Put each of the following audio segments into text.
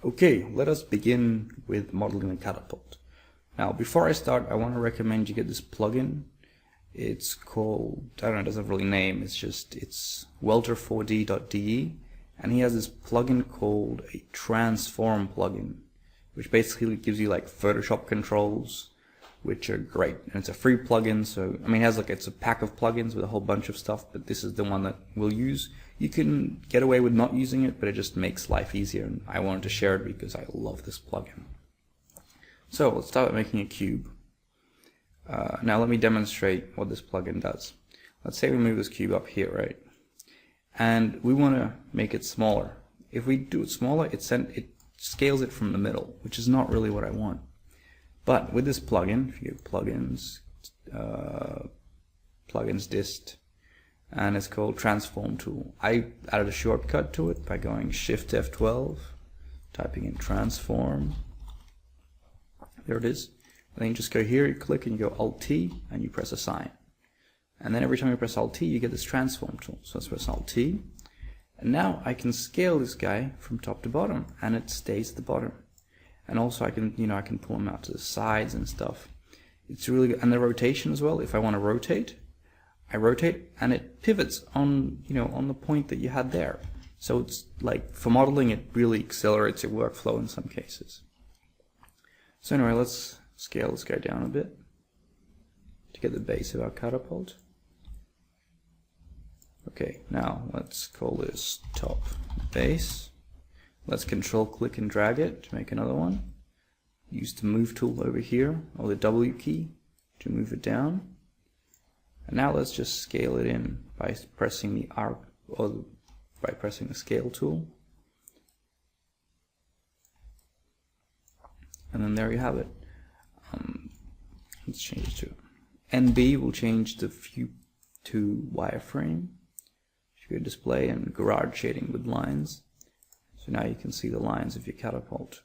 Okay, let us begin with modeling a catapult. Now, before I start, I want to recommend you get this plugin. It's called, I don't know, it doesn't have really name, it's welter4d.de, and he has this plugin called a transform plugin, which basically gives you like Photoshop controls, which are great. And it's a free plugin, so, I mean, it's a pack of plugins with a whole bunch of stuff, but this is the one that we'll use. You can get away with not using it, but it just makes life easier, and I wanted to share it because I love this plugin. So let's start with making a cube. Now let me demonstrate what this plugin does. Let's say we move this cube up here, right? And we want to make it smaller. If we do it smaller, it scales it from the middle, which is not really what I want. But with this plugin, if you go plugins, plugins dist, and it's called transform tool. I added a shortcut to it by going Shift F12, typing in transform. There it is. And then you just go here, you click and you go Alt T and you press assign. And then every time you press Alt T, you get this transform tool. So let's press Alt T. And now I can scale this guy from top to bottom, and it stays at the bottom. And also I can, I can pull him out to the sides and stuff. It's really good. And the rotation as well. If I want to rotate, I rotate and it pivots on, on the point that you had there. So it's like, for modeling, it really accelerates your workflow in some cases. So anyway, let's scale this guy down a bit to get the base of our catapult. Okay, now let's call this top base. Let's control click and drag it to make another one. Use the move tool over here, or the W key, to move it down. And now let's just scale it in by pressing the arc, or by pressing the scale tool. And then there you have it. Let's change it to NB. Will change the view to wireframe. You go display and garage shading with lines. So now you can see the lines of your catapult.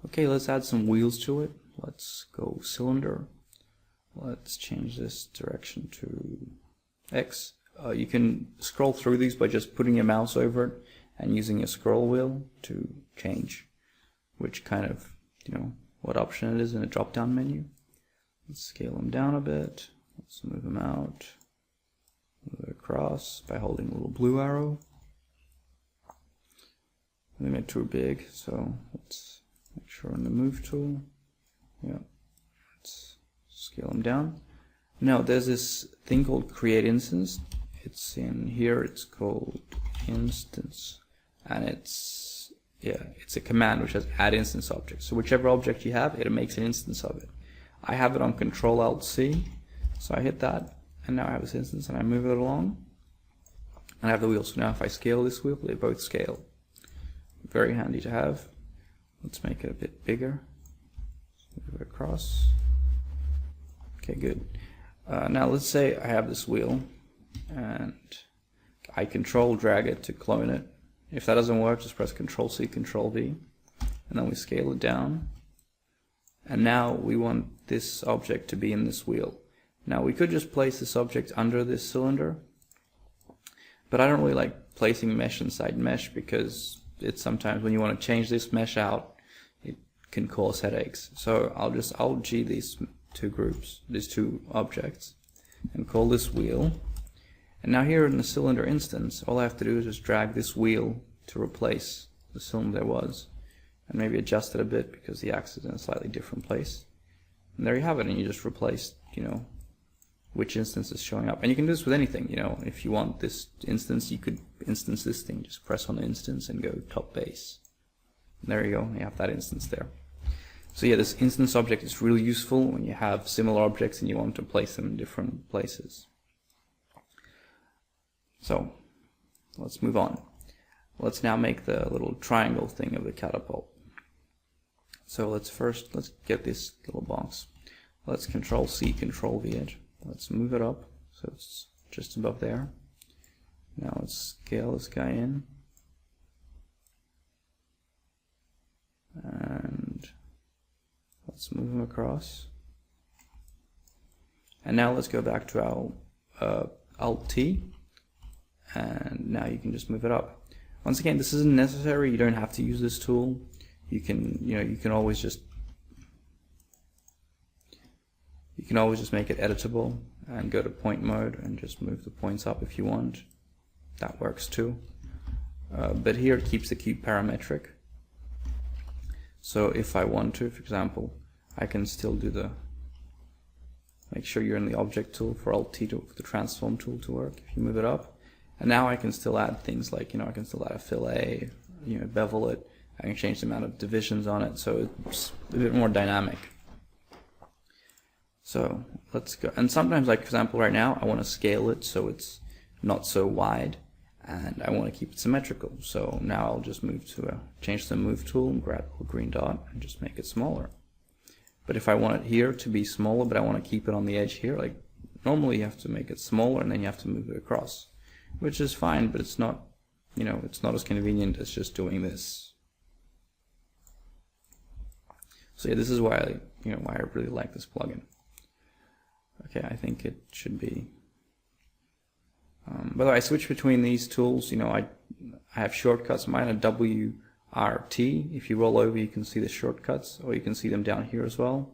Okay, let's add some wheels to it. Let's go cylinder. Let's change this direction to X. You can scroll through these by just putting your mouse over it and using your scroll wheel to change which kind of, what option it is in a drop-down menu. Let's scale them down a bit. Let's move them out. Move it across by holding the little blue arrow. They made too big, so let's make sure in the move tool. Yeah, let's scale them down. Now there's this thing called create instance. It's in here. It's called instance, and it's a command which has add instance object. So whichever object you have, it makes an instance of it. I have it on Control Alt C, so I hit that, and now I have this instance, and I move it along, and I have the wheels. So now if I scale this wheel, they both scale. Very handy to have. Let's make it a bit bigger. Move it across. Okay, good. Now let's say I have this wheel, and I control drag it to clone it. If that doesn't work, just press Control C, Control V, and then we scale it down. And now we want this object to be in this wheel. Now we could just place this object under this cylinder, but I don't really like placing mesh inside mesh because it's sometimes when you want to change this mesh out, it can cause headaches. So I'll just Alt G these two groups, these two objects, and call this wheel. And now here in the cylinder instance, all I have to do is just drag this wheel to replace the cylinder there was, and maybe adjust it a bit because the axis is in a slightly different place. And there you have it, and you just replace, which instance is showing up. And you can do this with anything, if you want this instance, you could instance this thing, just press on the instance and go top base. And there you go, you have that instance there. So yeah, this instance object is really useful when you have similar objects and you want to place them in different places. So let's move on. Let's now make the little triangle thing of the catapult. So let's get this little box. Let's Control C, Control V it. Let's move it up so it's just above there. Now let's scale this guy in. And let's move him across. And now let's go back to our Alt T. And now you can just move it up. Once again, this isn't necessary. You don't have to use this tool. You can always just make it editable and go to point mode and just move the points up if you want. That works too. But here it keeps the cube parametric. So if I want to, for example, I can still do make sure you're in the object tool for Alt-T for the transform tool to work if you move it up. And now I can still add things like, I can still add a fillet, bevel it. I can change the amount of divisions on it, so it's a bit more dynamic. So let's go. And sometimes, like for example, right now I want to scale it so it's not so wide, and I want to keep it symmetrical. So now I'll just change the move tool and grab a green dot and just make it smaller. But if I want it here to be smaller, but I want to keep it on the edge here, like normally you have to make it smaller and then you have to move it across, which is fine, but it's not, it's not as convenient as just doing this. So yeah, this is why why I really like this plugin. Okay, I think it should be. By the way, I switch between these tools. I have shortcuts. Mine are WRT. If you roll over, you can see the shortcuts, or you can see them down here as well.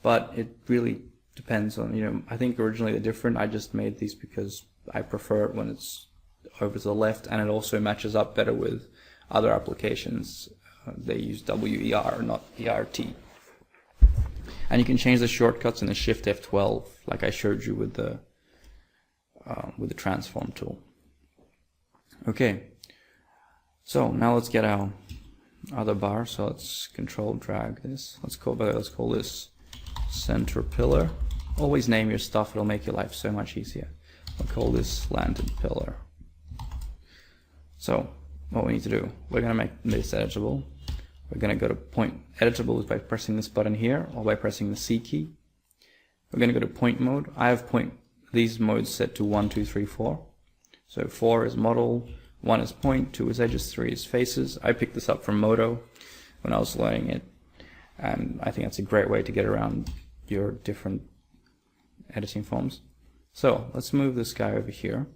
But it really depends on, I think originally they're different. I just made these because I prefer it when it's over to the left, and it also matches up better with other applications. They use WER, not ERT. And you can change the shortcuts in the Shift F12, like I showed you with the transform tool. Okay, so now let's get our other bar. So let's control drag this. Let's call this center pillar. Always name your stuff; it'll make your life so much easier. I'll call this slanted pillar. So what we need to do, we're going to make this editable. We're going to go to point editable is by pressing this button here, or by pressing the C key. We're going to go to point mode. I have these modes set to 1, 2, 3, 4. So 4 is model, 1 is point, 2 is edges, 3 is faces. I picked this up from Modo when I was learning it, and I think that's a great way to get around your different editing forms. So let's move this guy over here.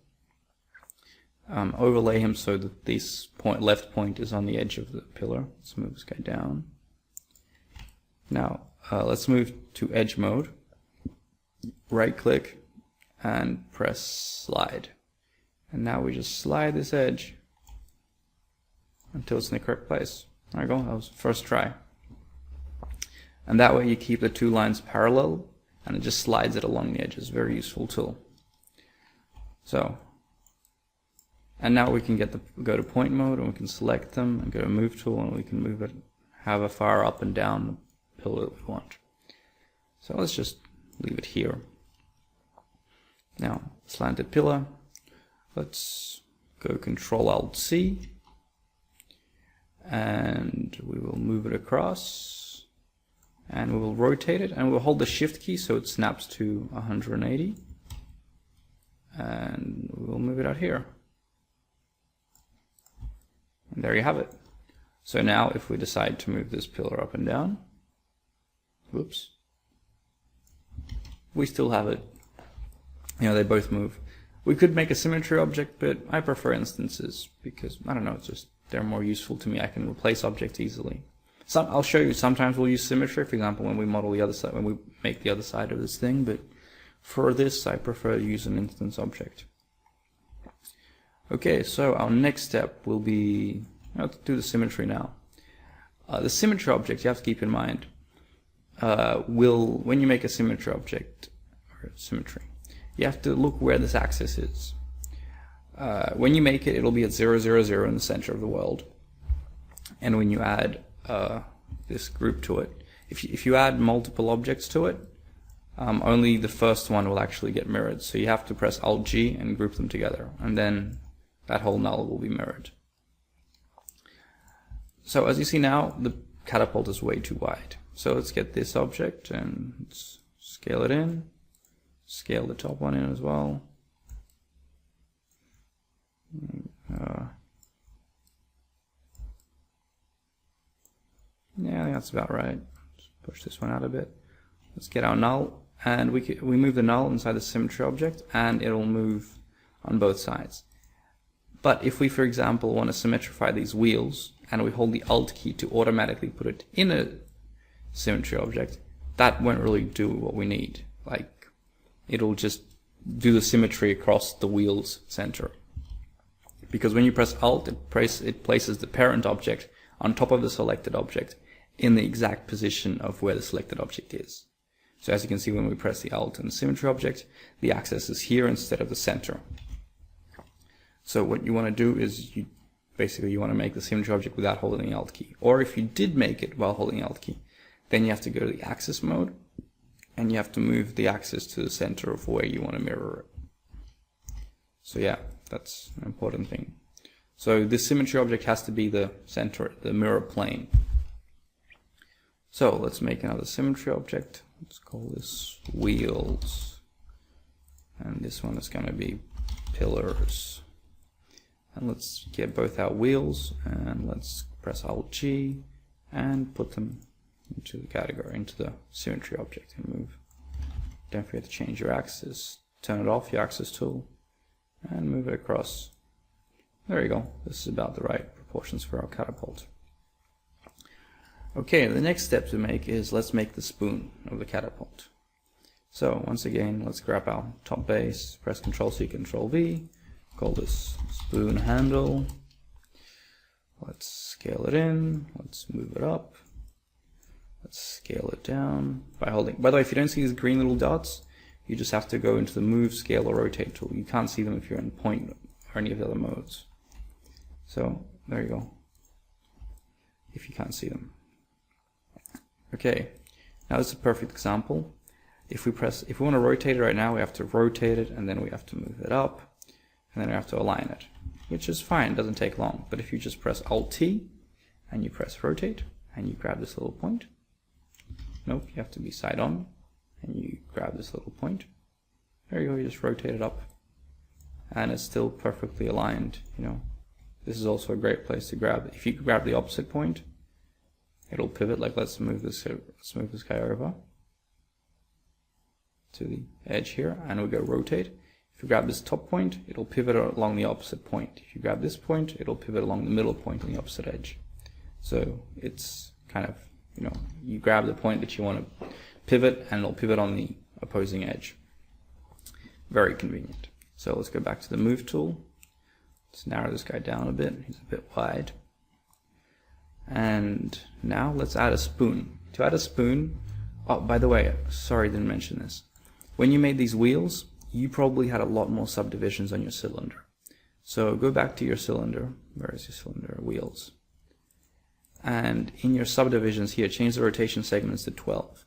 Overlay him so that this left point is on the edge of the pillar. Let's move this guy down. Now let's move to edge mode. Right click and press slide. And now we just slide this edge until it's in the correct place. There we go, that was the first try. And that way you keep the two lines parallel and it just slides it along the edges. Very useful tool. So, and now we can go to point mode and we can select them and go to move tool and we can move it however far up and down the pillar that we want. So let's just leave it here. Now, slanted pillar, let's go Control-Alt-C and we will move it across and we will rotate it and we'll hold the shift key so it snaps to 180 and we'll move it out here. And there you have it. So now if we decide to move this pillar up and down, whoops, we still have it. They both move. We could make a symmetry object, but I prefer instances because, I don't know, it's just, they're more useful to me. I can replace objects easily. I'll show you, sometimes we'll use symmetry, for example, when we model the other side, when we make the other side of this thing, but for this, I prefer to use an instance object. Okay, so our next step will be, let's do the symmetry now. The symmetry object, you have to keep in mind, when you make a symmetry object, or symmetry, you have to look where this axis is. When you make it, it'll be at 0, 0, 0 in the center of the world. And when you add this group to it, if you add multiple objects to it, only the first one will actually get mirrored. So you have to press Alt-G and group them together, and then that whole null will be mirrored. So as you see now, the catapult is way too wide. So let's get this object and let's scale it in. Scale the top one in as well. Yeah, I think that's about right. Let's push this one out a bit. Let's get our null, and we move the null inside the symmetry object, and it'll move on both sides. But if we, for example, want to symmetrify these wheels, and we hold the Alt key to automatically put it in a symmetry object, that won't really do what we need. Like, it'll just do the symmetry across the wheel's center. Because when you press Alt, it places the parent object on top of the selected object in the exact position of where the selected object is. So as you can see, when we press the Alt in the symmetry object, the axis is here instead of the center. So what you want to do is you want to make the symmetry object without holding the Alt key. Or if you did make it while holding the Alt key, then you have to go to the axis mode, and you have to move the axis to the center of where you want to mirror it. So yeah, that's an important thing. So this symmetry object has to be the center, the mirror plane. So let's make another symmetry object. Let's call this wheels. And this one is going to be pillars. And let's get both our wheels, and let's press Alt G and put them into the category, into the symmetry object, and move. Don't forget to change your axis. Turn it off, your axis tool, and move it across. There you go. This is about the right proportions for our catapult. Okay, the next step to make is let's make the spoon of the catapult. So once again, let's grab our top base, press Ctrl-C, Ctrl-V, call this spoon handle. Let's scale it in, let's move it up, let's scale it down by holding. By the way, if you don't see these green little dots, you just have to go into the move, scale, or rotate tool. You can't see them if you're in point or any of the other modes. So there you go, if you can't see them. Okay, now this is a perfect example. If we want to rotate it right now, we have to rotate it, and then we have to move it up, and then we have to align it, which is fine, doesn't take long. But if you just press Alt-T, and you press rotate, and you grab this little point, nope, you have to be side on, and you grab this little point, there you go, you just rotate it up, and it's still perfectly aligned, you know. This is also a great place to grab. If you grab the opposite point, it'll pivot. Like, let's move this guy over to the edge here, and we go rotate. If you grab this top point, it'll pivot along the opposite point. If you grab this point, it'll pivot along the middle point on the opposite edge. So it's kind of, you know, you grab the point that you want to pivot, and it'll pivot on the opposing edge. Very convenient. So let's go back to the move tool. Let's narrow this guy down a bit. He's a bit wide. And now let's add a spoon. To add a spoon, oh, by the way, sorry I didn't mention this. When you made these wheels, you probably had a lot more subdivisions on your cylinder. So go back to your cylinder. Where is your cylinder? Wheels. And in your subdivisions here, change the rotation segments to 12.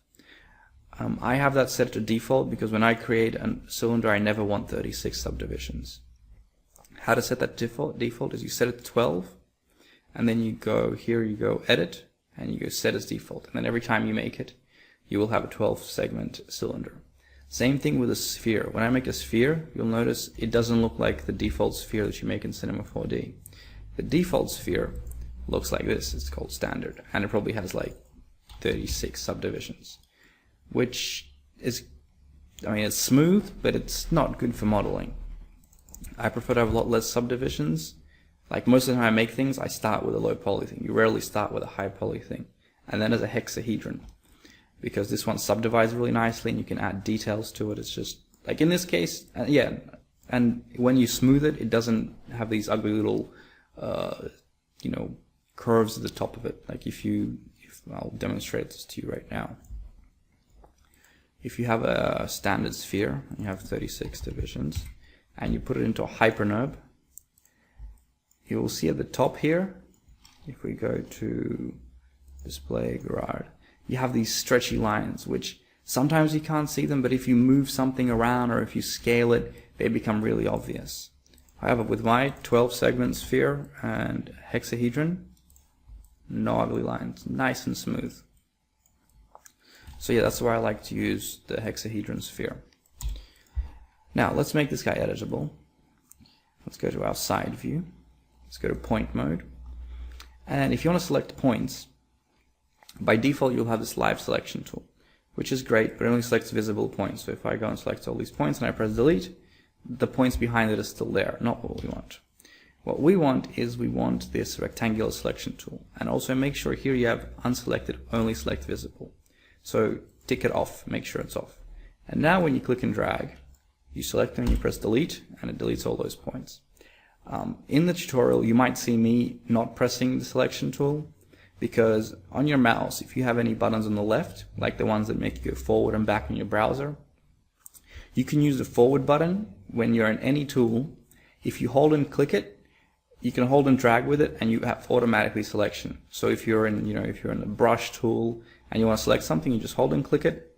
I have that set to default because when I create a cylinder, I never want 36 subdivisions. How to set that default is you set it to 12, and then you go here, you go edit, and you go set as default. And then every time you make it, you will have a 12 segment cylinder. Same thing with a sphere. When I make a sphere, you'll notice it doesn't look like the default sphere that you make in Cinema 4D. The default sphere looks like this. It's called standard, and it probably has like 36 subdivisions, which is, I mean, it's smooth, but it's not good for modeling. I prefer to have a lot less subdivisions. Like, most of the time I make things, I start with a low poly thing. You rarely start with a high poly thing. And then as a hexahedron, because this one subdivides really nicely and you can add details to it. It's just, like in this case, yeah, and when you smooth it, it doesn't have these ugly little, you know, curves at the top of it. Like I'll demonstrate this to you right now. If you have a standard sphere, and you have 36 divisions, and you put it into a hypernode, you will see at the top here, if we go to display Gerard, you have these stretchy lines, which sometimes you can't see them, but if you move something around or if you scale it, they become really obvious. However, with my 12 segment sphere and hexahedron, no ugly lines, nice and smooth. So yeah, that's why I like to use the hexahedron sphere. Now let's make this guy editable. Let's go to our side view. Let's go to point mode. And if you want to select points, by default you'll have this live selection tool, which is great, but it only selects visible points. So if I go and select all these points and I press delete, the points behind it are still there, not what we want. What we want is we want this rectangular selection tool, and also make sure here you have unselected, only select visible. So tick it off, make sure it's off. And now when you click and drag, you select them and you press delete, and it deletes all those points. In the tutorial, you might see me not pressing the selection tool, because on your mouse, if you have any buttons on the left, like the ones that make you go forward and back in your browser, you can use the forward button when you're in any tool. If you hold and click it, you can hold and drag with it, and you have automatically selection. So if you're in, if you're in the brush tool and you want to select something, you just hold and click it,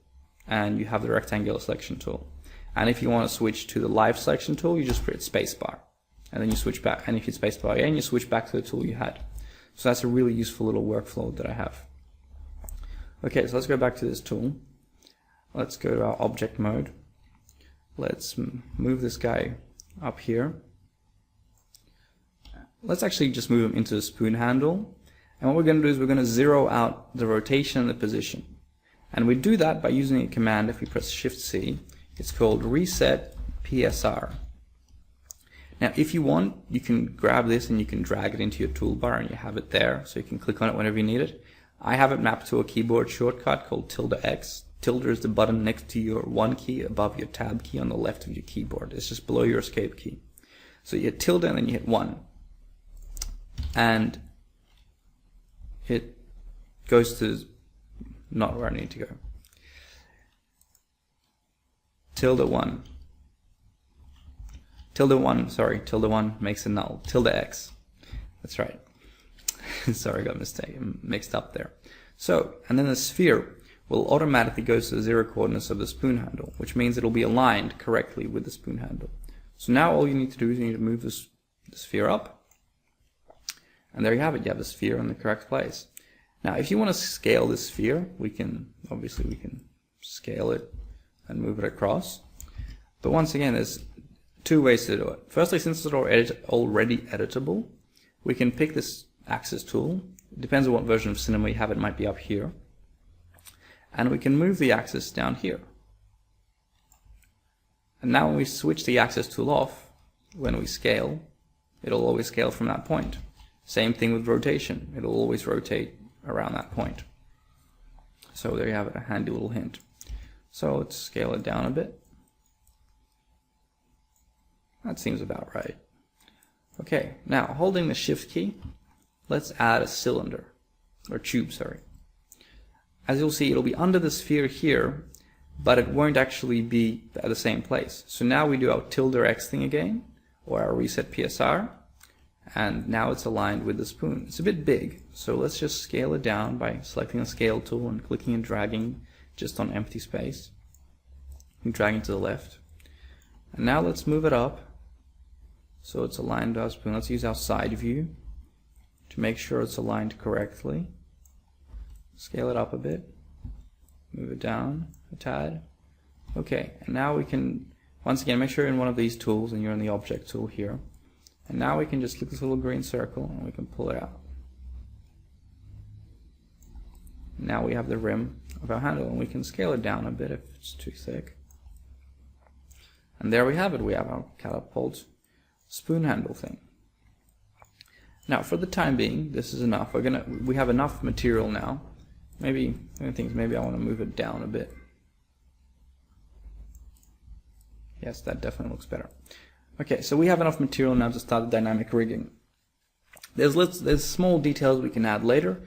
and you have the rectangular selection tool. And if you want to switch to the live selection tool, you just press spacebar, and then you switch back. And if you spacebar again, you switch back to the tool you had. So that's a really useful little workflow that I have. Okay, so let's go back to this tool. Let's go to our object mode. Let's move this guy up here. Let's actually just move him into the spoon handle. And what we're going to do is we're going to zero out the rotation and the position. And we do that by using a command. If we press Shift-C, it's called reset PSR. Now, if you want, you can grab this and you can drag it into your toolbar, and you have it there, so you can click on it whenever you need it. I have it mapped to a keyboard shortcut called -X. Tilde is the button next to your 1 key above your tab key on the left of your keyboard. It's just below your escape key. So you hit tilde and then you hit 1. And it goes to not where I need to go. -1. -1 makes a null. -X. That's right. Sorry, I got mixed up there. So, and then the sphere will automatically go to the 0 coordinates of the spoon handle, which means it'll be aligned correctly with the spoon handle. So now all you need to do is you need to move the sphere up. And there you have it. You have the sphere in the correct place. Now, if you want to scale this sphere, we can scale it and move it across. But once again, there's 2 ways to do it. Firstly, since it's already editable, we can pick this axis tool. It depends on what version of Cinema you have. It might be up here. And we can move the axis down here. And now when we switch the axis tool off, when we scale, it'll always scale from that point. Same thing with rotation. It'll always rotate around that point. So there you have it, a handy little hint. So let's scale it down a bit. That seems about right. Okay, now holding the Shift key, let's add a cylinder, or tube, sorry. As you'll see, it'll be under the sphere here, but it won't actually be at the same place. So now we do our -X thing again, or our reset PSR, and now it's aligned with the spoon. It's a bit big, so let's just scale it down by selecting the scale tool and clicking and dragging just on empty space, and dragging to the left. And now let's move it up so it's aligned to our spoon. Let's use our side view to make sure it's aligned correctly. Scale it up a bit, move it down a tad. Okay, and now we can, once again, make sure you're in one of these tools and you're in the object tool here. And now we can just click this little green circle and we can pull it out. Now we have the rim of our handle, and we can scale it down a bit if it's too thick. And there we have it. We have our Catapult spoon handle thing. Now, for the time being, this is enough. We have enough material now. Maybe I want to move it down a bit. Yes, that definitely looks better. Okay, so we have enough material now to start the dynamic rigging. There's small details we can add later,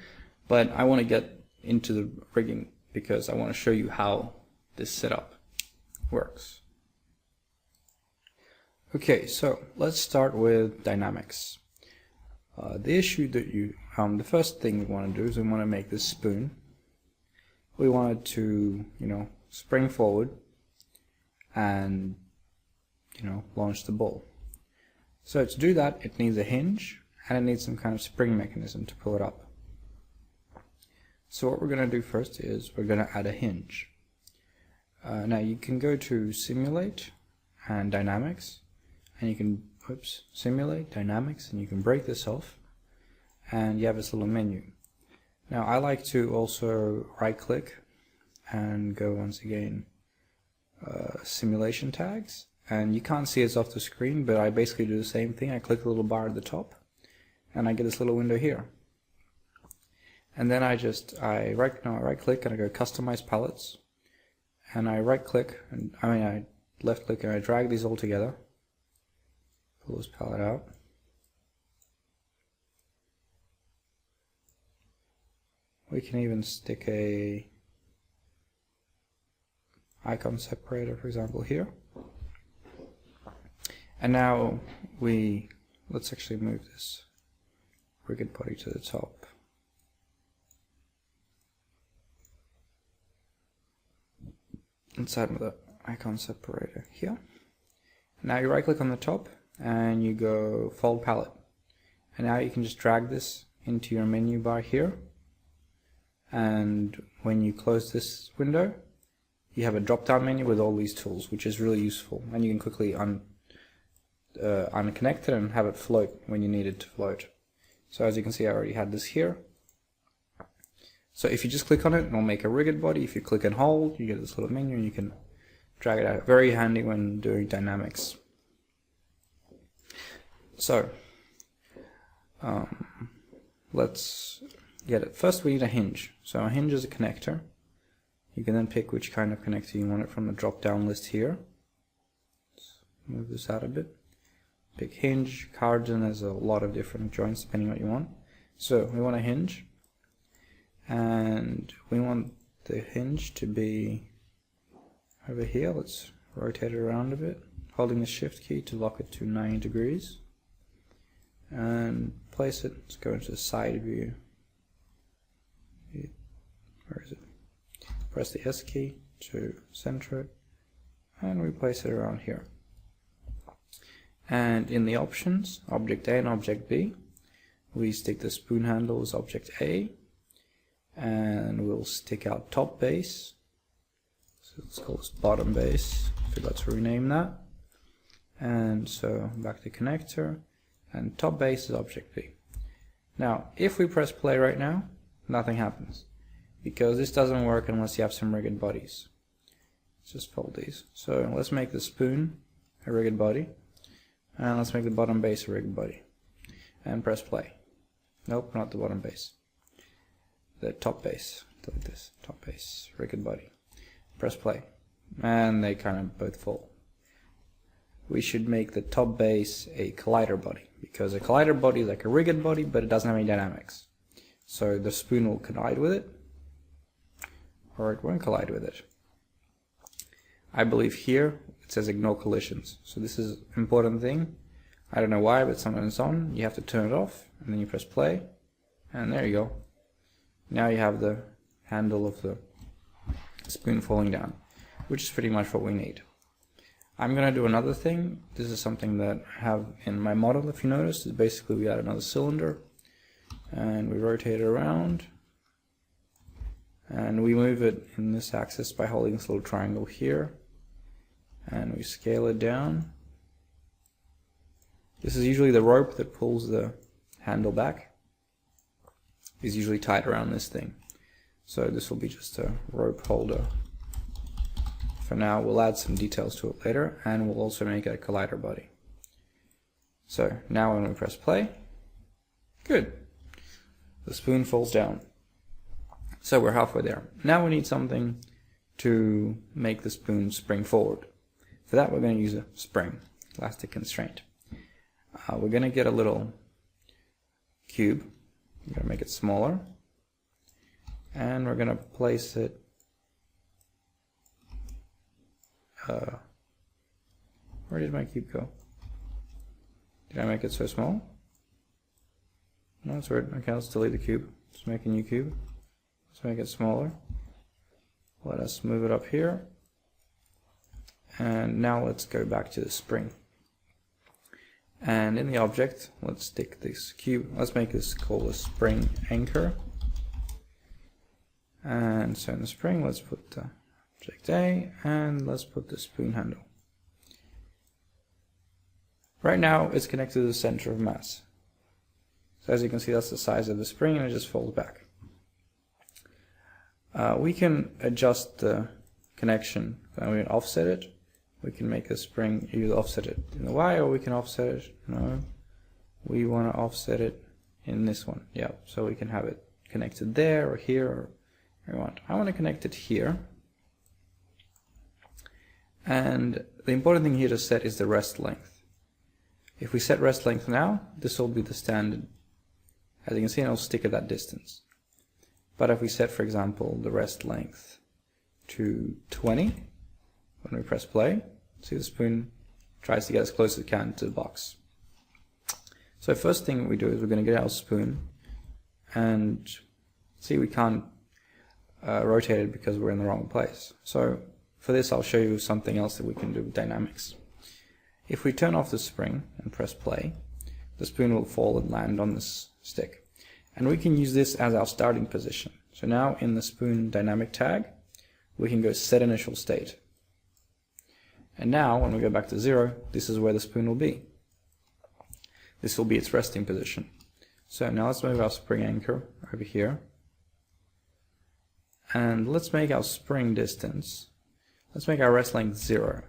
but I want to get into the rigging because I want to show you how this setup works. Okay, so let's start with dynamics. The issue that the first thing we want to do is we want to make this spoon. We want it to, spring forward and, launch the ball. So to do that, it needs a hinge and it needs some kind of spring mechanism to pull it up. So what we're going to do first is we're going to add a hinge. Now you can go to Simulate and Dynamics, and you can Simulate, Dynamics, and you can break this off, and you have this little menu. Now I like to also right click and go once again Simulation Tags, and you can't see it's off the screen, but I basically do the same thing. I click the little bar at the top, and I get this little window here. And then I right click and I go customize palettes, and I right click, and I left click and I drag these all together. Pull this palette out. We can even stick a icon separator, for example, here. And now let's actually move this rigid body to the top. Inside of the icon separator here. Now you right click on the top and you go fold palette. And now you can just drag this into your menu bar here. And when you close this window, you have a drop down menu with all these tools, which is really useful. And you can quickly unconnect it and have it float when you need it to float. So as you can see, I already had this here. So if you just click on it, it'll make a rigid body. If you click and hold, you get this little menu and you can drag it out. Very handy when doing dynamics. So let's get it. First we need a hinge. So a hinge is a connector. You can then pick which kind of connector you want it from the drop down list here. Let's move this out a bit. Pick hinge, cards, and there's a lot of different joints depending on what you want. So we want a hinge, and we want the hinge to be over here. Let's rotate it around a bit, holding the shift key to lock it to 90 degrees, and place it. Let's go into the side view. Where is it? Press the S key to center it, and we place it around here. And in the options, object A and object B, we stick the spoon handle as object A, and we'll stick out top base. So let's call this bottom base. Forgot to rename that. And so back to connector, and top base is object B. Now, if we press play right now, nothing happens, because this doesn't work unless you have some rigid bodies. Let's just fold these. So let's make the spoon a rigid body, and let's make the bottom base a rigid body, and press play. Nope, not the bottom base. The top base, like this, top base, rigid body. Press play, and they kind of both fall. We should make the top base a collider body, because a collider body is like a rigid body, but it doesn't have any dynamics. So the spoon will collide with it, or it won't collide with it. I believe here it says ignore collisions. So this is an important thing. I don't know why, but sometimes it's on. You have to turn it off, and then you press play, and there you go. Now you have the handle of the spoon falling down, which is pretty much what we need. I'm going to do another thing. This is something that I have in my model, if you notice. Is basically we add another cylinder, and we rotate it around, and we move it in this axis by holding this little triangle here, and we scale it down. This is usually the rope that pulls the handle back. Is usually tied around this thing. So this will be just a rope holder. For now, we'll add some details to it later, and we'll also make it a collider body. So now when we press play, good. The spoon falls down. So we're halfway there. Now we need something to make the spoon spring forward. For that, we're going to use a spring, elastic constraint. We're going to get a little cube. We're going to make it smaller, and we're going to place it where did my cube go? Did I make it so small? No, that's weird. Okay, let's delete the cube. Let's make a new cube. Let's make it smaller. Let us move it up here, and now let's go back to the spring. And in the object, let's stick this cube. Let's make this called a spring anchor. And so in the spring, let's put the object A, and let's put the spoon handle. Right now, it's connected to the center of mass. So as you can see, that's the size of the spring, and it just folds back. We can adjust the connection, and we can offset it we can make the spring either offset it in the Y, or we can offset it, no, we want to offset it in this one, yeah, so we can have it connected there or here, or I want to connect it here. And the important thing here to set is the rest length. If we set rest length now, this will be the standard. As you can see, it'll stick at that distance. But if we set, for example, the rest length to 20, when we press play, see the spoon tries to get as close as it can to the box. So first thing we do is we're going to get our spoon, and see we can't rotate it because we're in the wrong place. So for this I'll show you something else that we can do with dynamics. If we turn off the spring and press play, the spoon will fall and land on this stick. And we can use this as our starting position. So now in the spoon dynamic tag, we can go set initial state. And now when we go back to 0, this is where the spoon will be. This will be its resting position. So now let's move our spring anchor over here. And let's make our spring distance, let's make our rest length 0.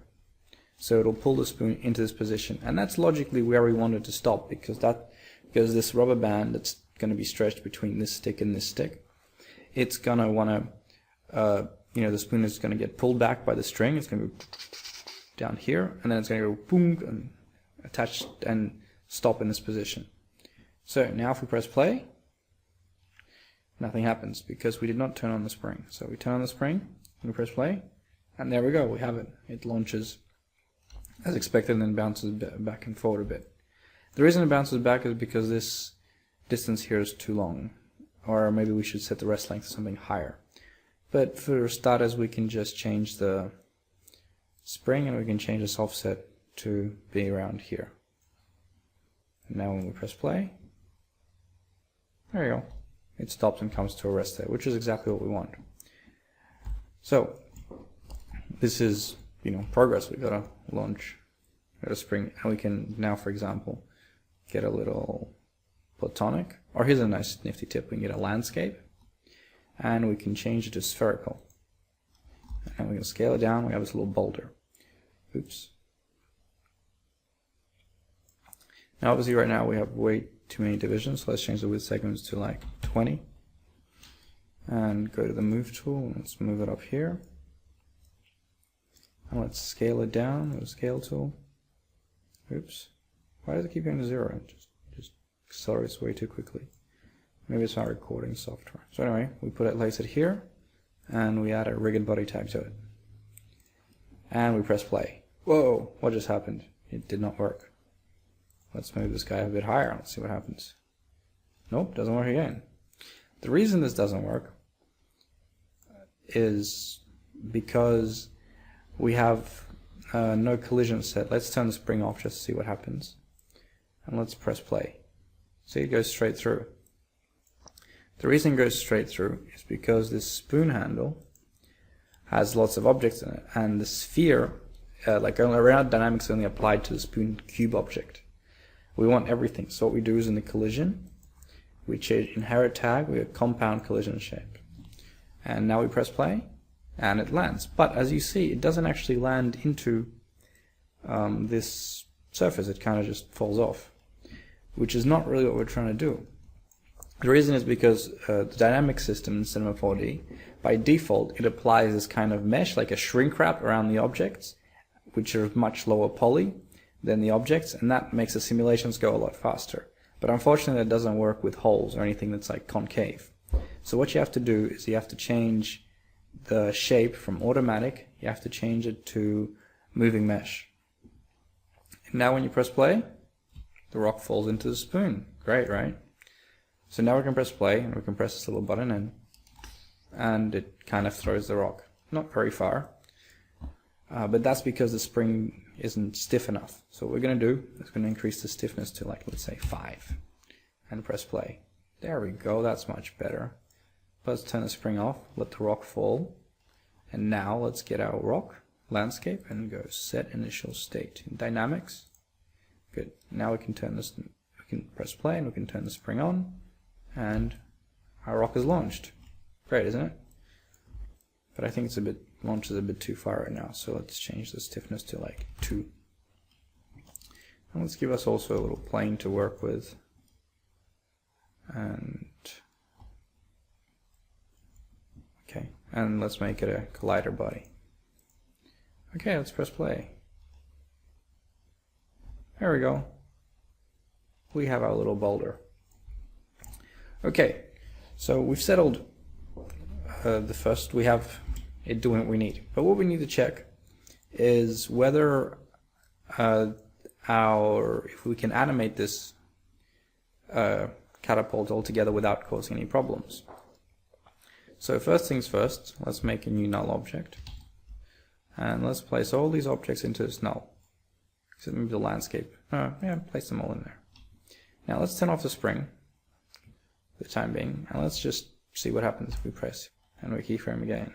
So it'll pull the spoon into this position. And that's logically where we want it to stop, because this rubber band that's going to be stretched between this stick and this stick, it's going to want to, the spoon is going to get pulled back by the string. It's going to go down here, and then it's going to go boom and attach and stop in this position. So now if we press play, nothing happens because we did not turn on the spring. So we turn on the spring, and we press play, and there we go, we have it. It launches as expected and then bounces back and forward a bit. The reason it bounces back is because this distance here is too long, or maybe we should set the rest length to something higher. But for starters, we can just change the spring, and we can change this offset to be around here. And now when we press play, there you go. It stops and comes to a rest there, which is exactly what we want. So this is, progress. We've got to launch a spring, and we can now, for example, get a little platonic, or here's a nice nifty tip. We can get a landscape, and we can change it to spherical, and we can scale it down. We have this little boulder. Oops. Now obviously right now we have way too many divisions, so let's change the width segments to like 20, and go to the move tool. Let's move it up here, and let's scale it down with the scale tool. Oops, why does it keep going to 0? It just accelerates way too quickly. Maybe it's not recording software. So anyway, we place it here, and we add a rigged body tag to it, and we press play. Whoa, what just happened? It did not work. Let's move this guy a bit higher. Let's see what happens. Nope, doesn't work again. The reason this doesn't work is because we have no collision set. Let's turn the spring off just to see what happens. And let's press play. See, it goes straight through. The reason it goes straight through is because this spoon handle has lots of objects in it, and the sphere, aerodynamics only applied to the spoon cube object. We want everything. So what we do is in the collision, we change inherit tag, we have compound collision shape. And now we press play, and it lands. But as you see, it doesn't actually land into this surface. It kind of just falls off, which is not really what we're trying to do. The reason is because the dynamic system in Cinema 4D, by default, it applies this kind of mesh, like a shrink wrap around the objects, which are much lower poly than the objects, and that makes the simulations go a lot faster. But unfortunately, that doesn't work with holes or anything that's like concave. So what you have to do is you have to change the shape from automatic, you have to change it to moving mesh. And now when you press play, the rock falls into the spoon. Great, right? So now we can press play, and we can press this little button in, and it kind of throws the rock. Not very far, but that's because the spring isn't stiff enough. So what we're going to do is going to increase the stiffness to, like, let's say 5, and press play. There we go, that's much better. Let's turn the spring off, let the rock fall, and now let's get our rock landscape and go set initial state in dynamics. Good. Now we can turn this, we can press play, and we can turn the spring on, and our rock is launched. Great, isn't it? But I think it's a bit launches a bit too far right now, so let's change the stiffness to like 2. And let's give us also a little plane to work with. And okay, and let's make it a collider body. Okay, let's press play. There we go. We have our little boulder. Okay, so we've settled the first, we have it doing what we need. But what we need to check is whether if we can animate this catapult altogether without causing any problems. So first things first, let's make a new null object. And let's place all these objects into this null. Except maybe the landscape. Yeah, place them all in there. Now let's turn off the spring for the time being, and let's just see what happens if we press and we keyframe again.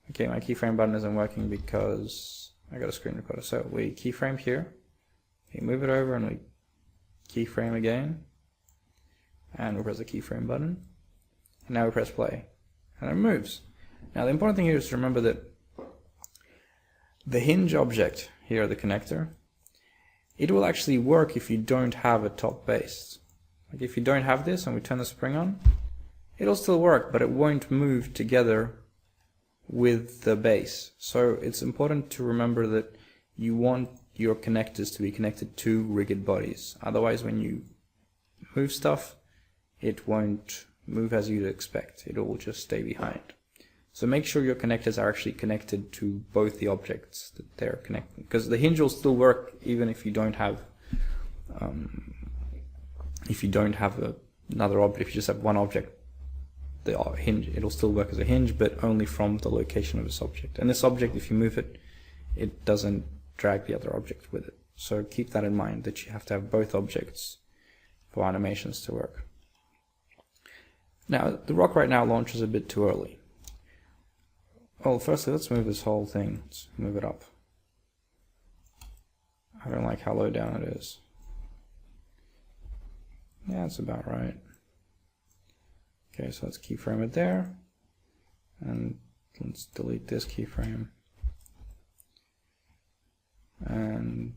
Okay, my keyframe button isn't working because I got a screen recorder. So we keyframe here, we move it over and we keyframe again, and we press the keyframe button, and now we press play, and it moves. Now the important thing here is to remember that the hinge object here, the connector, it will actually work if you don't have a top base. Like if you don't have this and we turn the spring on, it'll still work, but it won't move together with the base. So it's important to remember that you want your connectors to be connected to rigid bodies. Otherwise, when you move stuff, it won't move as you'd expect. It will just stay behind. So make sure your connectors are actually connected to both the objects that they're connecting, because the hinge will still work even if you don't have another object. If you just have one object, the hinge, it'll still work as a hinge, but only from the location of this object. And this object, if you move it, it doesn't drag the other object with it. So keep that in mind, that you have to have both objects for animations to work. Now, the rock right now launches a bit too early. Well, firstly, let's move this whole thing. Let's move it up. I don't like how low down it is. Yeah, that's about right. Okay, so let's keyframe it there. And let's delete this keyframe. And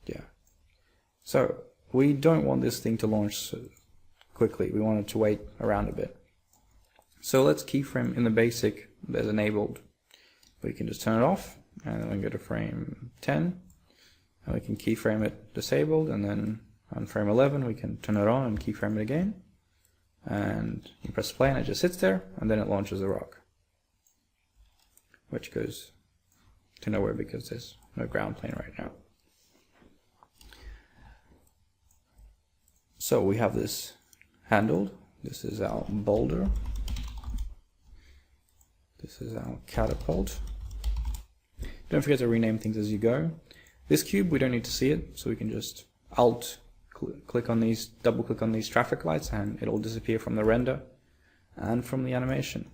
yeah. So we don't want this thing to launch so quickly. We want it to wait around a bit. So let's keyframe in the basic as enabled. We can just turn it off, and then we can go to frame 10, and we can keyframe it disabled, and then on frame 11 we can turn it on and keyframe it again, and you press play and it just sits there, and then it launches the rock, which goes to nowhere because there's no ground plane right now. So we have this handled. This is our boulder. This is our catapult. Don't forget to rename things as you go. This cube, we don't need to see it, so we can just click on these, double click on these traffic lights, and it'll disappear from the render and from the animation.